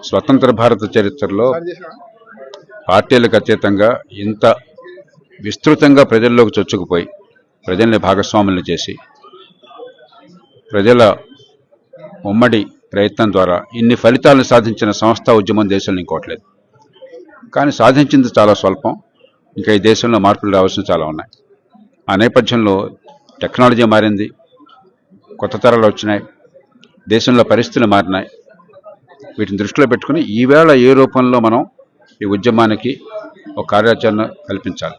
స్వతంత్ర భారత చరిత్రలో పార్టీలకు అతీతంగా ఇంత విస్తృతంగా ప్రజల్లోకి చొచ్చుకుపోయి ప్రజల్ని భాగస్వాములను చేసి ప్రజల ఉమ్మడి ప్రయత్నం ద్వారా ఇన్ని ఫలితాలను సాధించిన సంస్థ ఉద్యమం దేశంలో ఇంకోట్లేదు. కానీ సాధించింది చాలా స్వల్పం. ఇంకా ఈ దేశంలో మార్పులు రావాల్సిన చాలా ఉన్నాయి. ఆ నేపథ్యంలో టెక్నాలజీ మారింది, కొత్త తరాలు వచ్చినాయి, దేశంలో పరిస్థితులు మారినాయి. వీటిని దృష్టిలో పెట్టుకుని ఈవేళ ఏ రూపంలో మనం ఈ ఉద్యమానికి ఒక కార్యాచరణ కల్పించాలి.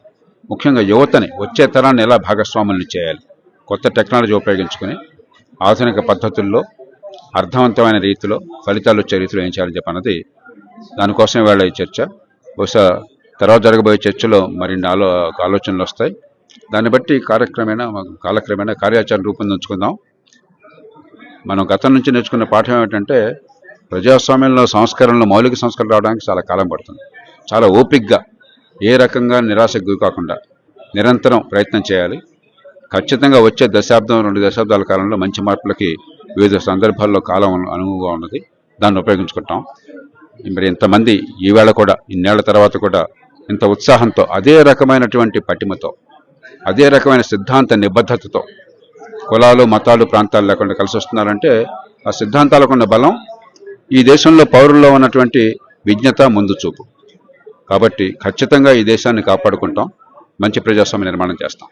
ముఖ్యంగా యువతని, వచ్చే తరాన్ని ఎలా భాగస్వాములను చేయాలి, కొత్త టెక్నాలజీ ఉపయోగించుకుని ఆధునిక పద్ధతుల్లో అర్థవంతమైన రీతిలో ఫలితాలు వచ్చే రీతిలో ఏం చేయాలని చెప్పన్నది దానికోసం ఇవాళ ఈ చర్చ. బహుశా తర్వాత జరగబోయే చర్చలో మరిన్ని ఆలోచనలు వస్తాయి. దాన్ని బట్టి కాలక్రమేణా కార్యాచరణ రూపొందించుకుందాం. మనం గతం నుంచి నేర్చుకున్న పాఠం ఏమిటంటే ప్రజాస్వామ్యంలో సంస్కరణలు, మౌలిక సంస్కరణలు రావడానికి చాలా కాలం పడుతుంది. చాలా ఓపికగా, ఏ రకంగా నిరాశకు గురి కాకుండా నిరంతరం ప్రయత్నం చేయాలి. ఖచ్చితంగా వచ్చే 2 దశాబ్దాల కాలంలో మంచి మార్పులకి వివిధ సందర్భాల్లో కాలం అనువుగా ఉన్నది. దాన్ని ఉపయోగించుకుంటాం. మరి ఇంతమంది ఈవేళ కూడా, ఇన్నేళ్ల తర్వాత కూడా ఇంత ఉత్సాహంతో, అదే రకమైనటువంటి పటిమతో, అదే రకమైన సిద్ధాంత నిబద్ధతతో కులాలు, మతాలు, ప్రాంతాలు లేకుండా కలిసి వస్తున్నారంటే ఆ సిద్ధాంతాలకు ఉన్న బలం, ఈ దేశంలో పౌరుల్లో ఉన్నటువంటి విజ్ఞత, ముందు చూపు. కాబట్టి ఖచ్చితంగా ఈ దేశాన్ని కాపాడుకుంటాం, మంచి ప్రజాస్వామ్య నిర్మాణం చేస్తాం.